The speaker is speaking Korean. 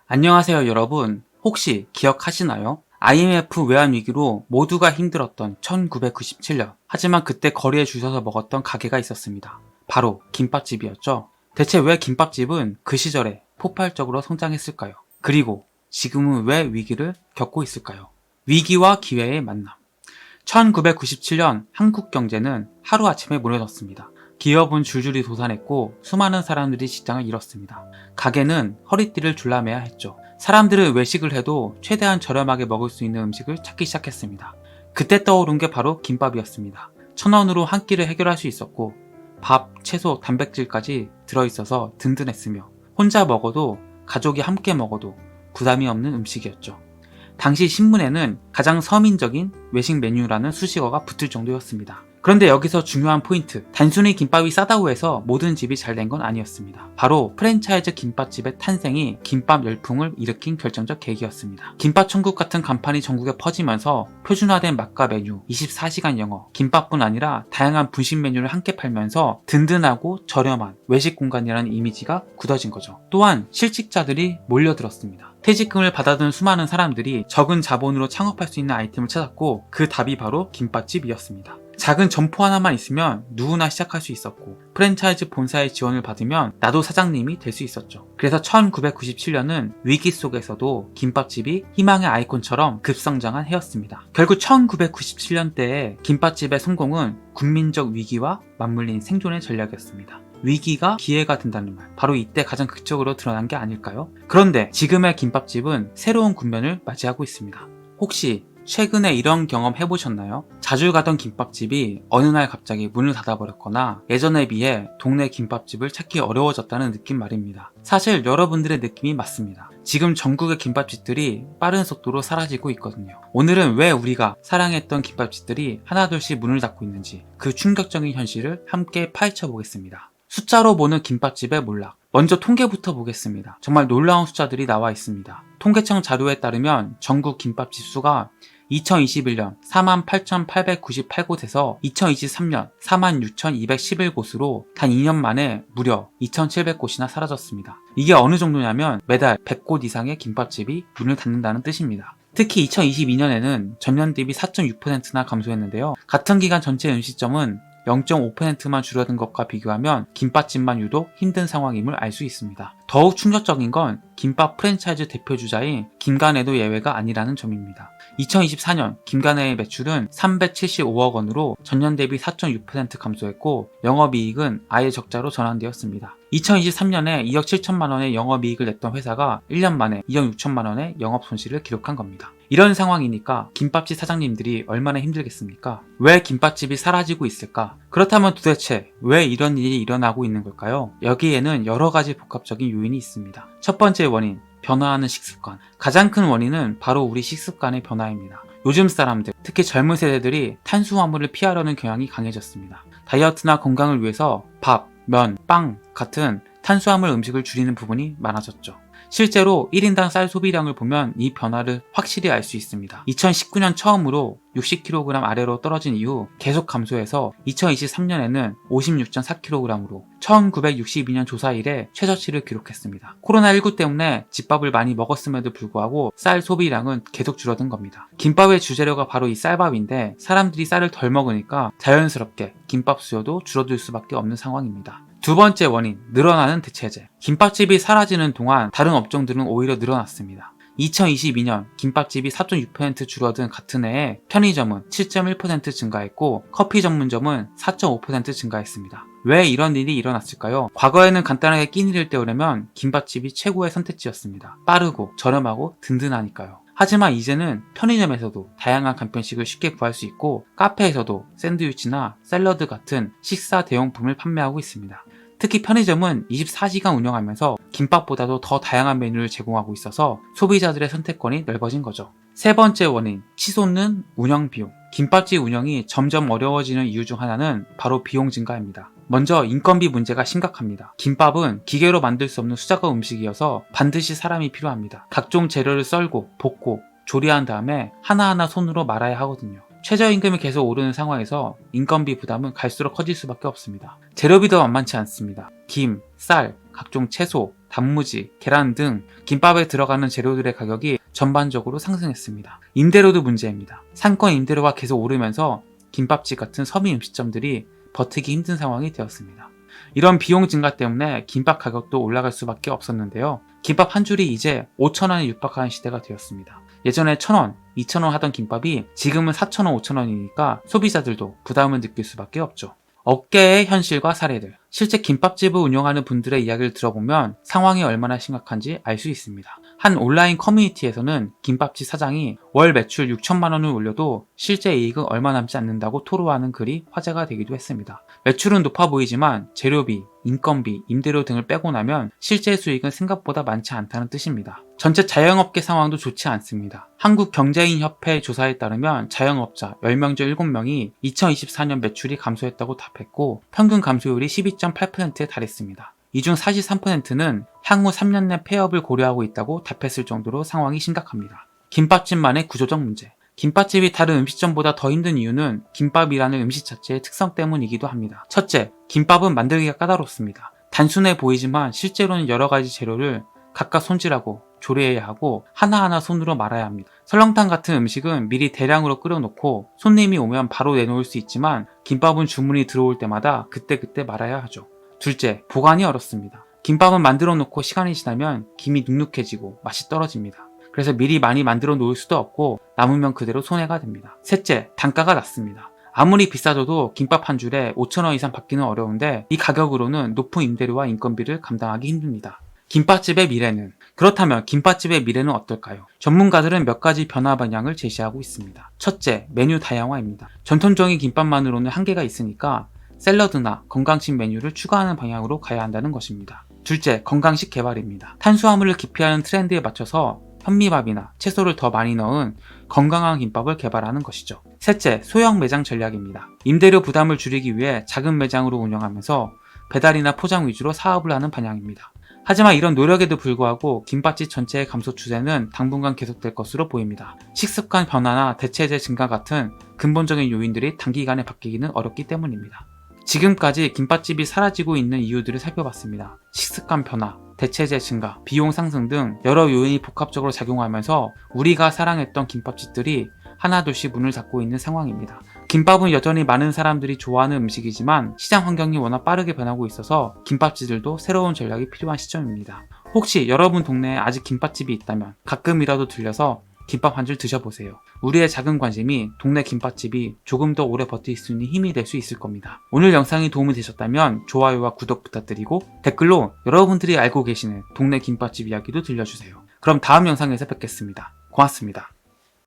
안녕하세요, 여러분. 혹시 기억하시나요? IMF 외환위기로 모두가 힘들었던 1997년. 하지만 그때 거리에 줄 서서 먹었던 가게가 있었습니다. 바로 김밥집이었죠. 대체 왜 김밥집은 그 시절에 폭발적으로 성장했을까요? 그리고 지금은 왜 위기를 겪고 있을까요? 위기와 기회의 만남. 1997년 한국 경제는 하루아침에 무너졌습니다. 기업은 줄줄이 도산했고 수많은 사람들이 직장을 잃었습니다. 가게는 허리띠를 졸라매야 했죠. 사람들은 외식을 해도 최대한 저렴하게 먹을 수 있는 음식을 찾기 시작했습니다. 그때 떠오른 게 바로 김밥이었습니다. 1,000원으로 한 끼를 해결할 수 있었고 밥, 채소, 단백질까지 들어있어서 든든했으며 혼자 먹어도 가족이 함께 먹어도 부담이 없는 음식이었죠. 당시 신문에는 가장 서민적인 외식 메뉴라는 수식어가 붙을 정도였습니다. 그런데 여기서 중요한 포인트, 단순히 김밥이 싸다고 해서 모든 집이 잘 된 건 아니었습니다. 바로 프랜차이즈 김밥집의 탄생이 김밥 열풍을 일으킨 결정적 계기였습니다. 김밥 천국 같은 간판이 전국에 퍼지면서 표준화된 맛과 메뉴, 24시간 영어, 김밥뿐 아니라 다양한 분식 메뉴를 함께 팔면서 든든하고 저렴한 외식 공간이라는 이미지가 굳어진 거죠. 또한 실직자들이 몰려들었습니다. 퇴직금을 받아든 수많은 사람들이 적은 자본으로 창업할 수 있는 아이템을 찾았고 그 답이 바로 김밥집이었습니다. 작은 점포 하나만 있으면 누구나 시작할 수 있었고 프랜차이즈 본사의 지원을 받으면 나도 사장님이 될 수 있었죠. 그래서 1997년은 위기 속에서도 김밥집이 희망의 아이콘처럼 급성장한 해였습니다. 결국 1997년대에 김밥집의 성공은 국민적 위기와 맞물린 생존의 전략이었습니다. 위기가 기회가 된다는 말, 바로 이때 가장 극적으로 드러난 게 아닐까요? 그런데 지금의 김밥집은 새로운 국면을 맞이하고 있습니다. 혹시 최근에 이런 경험 해보셨나요? 자주 가던 김밥집이 어느 날 갑자기 문을 닫아버렸거나 예전에 비해 동네 김밥집을 찾기 어려워졌다는 느낌 말입니다. 사실 여러분들의 느낌이 맞습니다. 지금 전국의 김밥집들이 빠른 속도로 사라지고 있거든요. 오늘은 왜 우리가 사랑했던 김밥집들이 하나둘씩 문을 닫고 있는지 그 충격적인 현실을 함께 파헤쳐 보겠습니다. 숫자로 보는 김밥집의 몰락. 먼저 통계부터 보겠습니다. 정말 놀라운 숫자들이 나와 있습니다. 통계청 자료에 따르면 전국 김밥집 수가 2021년 48,898곳에서 2023년 46,211곳으로 단 2년 만에 무려 2,700곳이나 사라졌습니다. 이게 어느 정도냐면 매달 100곳 이상의 김밥집이 문을 닫는다는 뜻입니다. 특히 2022년에는 전년 대비 4.6%나 감소했는데요. 같은 기간 전체 음식점은 0.5%만 줄어든 것과 비교하면 김밥집만 유독 힘든 상황임을 알 수 있습니다. 더욱 충격적인 건 김밥 프랜차이즈 대표주자인 김간애도 예외가 아니라는 점입니다. 2024년 김간애의 매출은 375억 원으로 전년 대비 4.6% 감소했고 영업이익은 아예 적자로 전환되었습니다. 2023년에 2억 7천만 원의 영업이익을 냈던 회사가 1년 만에 2억 6천만 원의 영업 손실을 기록한 겁니다. 이런 상황이니까 김밥집 사장님들이 얼마나 힘들겠습니까? 왜 김밥집이 사라지고 있을까? 그렇다면 도대체 왜 이런 일이 일어나고 있는 걸까요? 여기에는 여러 가지 복합적인 요인이 있습니다. 첫 번째 원인, 변화하는 식습관. 가장 큰 원인은 바로 우리 식습관의 변화입니다. 요즘 사람들, 특히 젊은 세대들이 탄수화물을 피하려는 경향이 강해졌습니다. 다이어트나 건강을 위해서 밥, 면, 빵 같은 탄수화물 음식을 줄이는 부분이 많아졌죠. 실제로 1인당 쌀 소비량을 보면 이 변화를 확실히 알 수 있습니다. 2019년 처음으로 60kg 아래로 떨어진 이후 계속 감소해서 2023년에는 56.4kg으로 1962년 조사 이래 최저치를 기록했습니다. 코로나19 때문에 집밥을 많이 먹었음에도 불구하고 쌀 소비량은 계속 줄어든 겁니다. 김밥의 주재료가 바로 이 쌀밥인데 사람들이 쌀을 덜 먹으니까 자연스럽게 김밥 수요도 줄어들 수밖에 없는 상황입니다. 두 번째 원인, 늘어나는 대체재. 김밥집이 사라지는 동안 다른 업종들은 오히려 늘어났습니다. 2022년 김밥집이 4.6% 줄어든 같은 해에 편의점은 7.1% 증가했고 커피 전문점은 4.5% 증가했습니다. 왜 이런 일이 일어났을까요? 과거에는 간단하게 끼니를 때우려면 김밥집이 최고의 선택지였습니다. 빠르고 저렴하고 든든하니까요. 하지만 이제는 편의점에서도 다양한 간편식을 쉽게 구할 수 있고 카페에서도 샌드위치나 샐러드 같은 식사 대용품을 판매하고 있습니다. 특히 편의점은 24시간 운영하면서 김밥보다도 더 다양한 메뉴를 제공하고 있어서 소비자들의 선택권이 넓어진 거죠. 세 번째 원인, 치솟는 운영 비용. 김밥집 운영이 점점 어려워지는 이유 중 하나는 바로 비용 증가입니다. 먼저 인건비 문제가 심각합니다. 김밥은 기계로 만들 수 없는 수작업 음식이어서 반드시 사람이 필요합니다. 각종 재료를 썰고 볶고 조리한 다음에 하나하나 손으로 말아야 하거든요. 최저임금이 계속 오르는 상황에서 인건비 부담은 갈수록 커질 수밖에 없습니다. 재료비도 만만치 않습니다. 김, 쌀, 각종 채소, 단무지, 계란 등 김밥에 들어가는 재료들의 가격이 전반적으로 상승했습니다. 임대료도 문제입니다. 상권 임대료가 계속 오르면서 김밥집 같은 서민 음식점들이 버티기 힘든 상황이 되었습니다. 이런 비용 증가 때문에 김밥 가격도 올라갈 수밖에 없었는데요. 김밥 한 줄이 이제 5,000원에 육박하는 시대가 되었습니다. 예전에 1,000원, 2,000원 하던 김밥이 지금은 4,000원, 5,000원이니까 소비자들도 부담을 느낄 수밖에 없죠. 업계의 현실과 사례들, 실제 김밥집을 운영하는 분들의 이야기를 들어보면 상황이 얼마나 심각한지 알 수 있습니다. 한 온라인 커뮤니티에서는 김밥집 사장이 월 매출 6천만 원을 올려도 실제 이익은 얼마 남지 않는다고 토로하는 글이 화제가 되기도 했습니다. 매출은 높아 보이지만 재료비, 인건비, 임대료 등을 빼고 나면 실제 수익은 생각보다 많지 않다는 뜻입니다. 전체 자영업계 상황도 좋지 않습니다. 한국경제인협회 조사에 따르면 자영업자 10명 중 7명이 2024년 매출이 감소했다고 답했고 평균 감소율이 12.8%에 달했습니다. 이 중 43%는 향후 3년 내 폐업을 고려하고 있다고 답했을 정도로 상황이 심각합니다. 김밥집만의 구조적 문제. 김밥집이 다른 음식점보다 더 힘든 이유는 김밥이라는 음식 자체의 특성 때문이기도 합니다. 첫째, 김밥은 만들기가 까다롭습니다. 단순해 보이지만 실제로는 여러 가지 재료를 각각 손질하고 조리해야 하고 하나하나 손으로 말아야 합니다. 설렁탕 같은 음식은 미리 대량으로 끓여놓고 손님이 오면 바로 내놓을 수 있지만 김밥은 주문이 들어올 때마다 그때그때 말아야 하죠. 둘째, 보관이 어렵습니다. 김밥은 만들어 놓고 시간이 지나면 김이 눅눅해지고 맛이 떨어집니다. 그래서 미리 많이 만들어 놓을 수도 없고 남으면 그대로 손해가 됩니다. 셋째, 단가가 낮습니다. 아무리 비싸져도 김밥 한 줄에 5,000원 이상 받기는 어려운데 이 가격으로는 높은 임대료와 인건비를 감당하기 힘듭니다. 김밥집의 미래는? 그렇다면 김밥집의 미래는 어떨까요? 전문가들은 몇 가지 변화 방향을 제시하고 있습니다. 첫째, 메뉴 다양화입니다. 전통적인 김밥만으로는 한계가 있으니까 샐러드나 건강식 메뉴를 추가하는 방향으로 가야 한다는 것입니다. 둘째, 건강식 개발입니다. 탄수화물을 기피하는 트렌드에 맞춰서 현미밥이나 채소를 더 많이 넣은 건강한 김밥을 개발하는 것이죠. 셋째, 소형 매장 전략입니다. 임대료 부담을 줄이기 위해 작은 매장으로 운영하면서 배달이나 포장 위주로 사업을 하는 방향입니다. 하지만 이런 노력에도 불구하고 김밥집 전체의 감소 추세는 당분간 계속될 것으로 보입니다. 식습관 변화나 대체재 증가 같은 근본적인 요인들이 단기간에 바뀌기는 어렵기 때문입니다. 지금까지 김밥집이 사라지고 있는 이유들을 살펴봤습니다. 식습관 변화, 대체재 증가, 비용 상승 등 여러 요인이 복합적으로 작용하면서 우리가 사랑했던 김밥집들이 하나둘씩 문을 닫고 있는 상황입니다. 김밥은 여전히 많은 사람들이 좋아하는 음식이지만 시장 환경이 워낙 빠르게 변하고 있어서 김밥집들도 새로운 전략이 필요한 시점입니다. 혹시 여러분 동네에 아직 김밥집이 있다면 가끔이라도 들려서 김밥 한 줄 드셔보세요. 우리의 작은 관심이 동네 김밥집이 조금 더 오래 버틸 수 있는 힘이 될 수 있을 겁니다. 오늘 영상이 도움이 되셨다면 좋아요와 구독 부탁드리고 댓글로 여러분들이 알고 계시는 동네 김밥집 이야기도 들려주세요. 그럼 다음 영상에서 뵙겠습니다. 고맙습니다.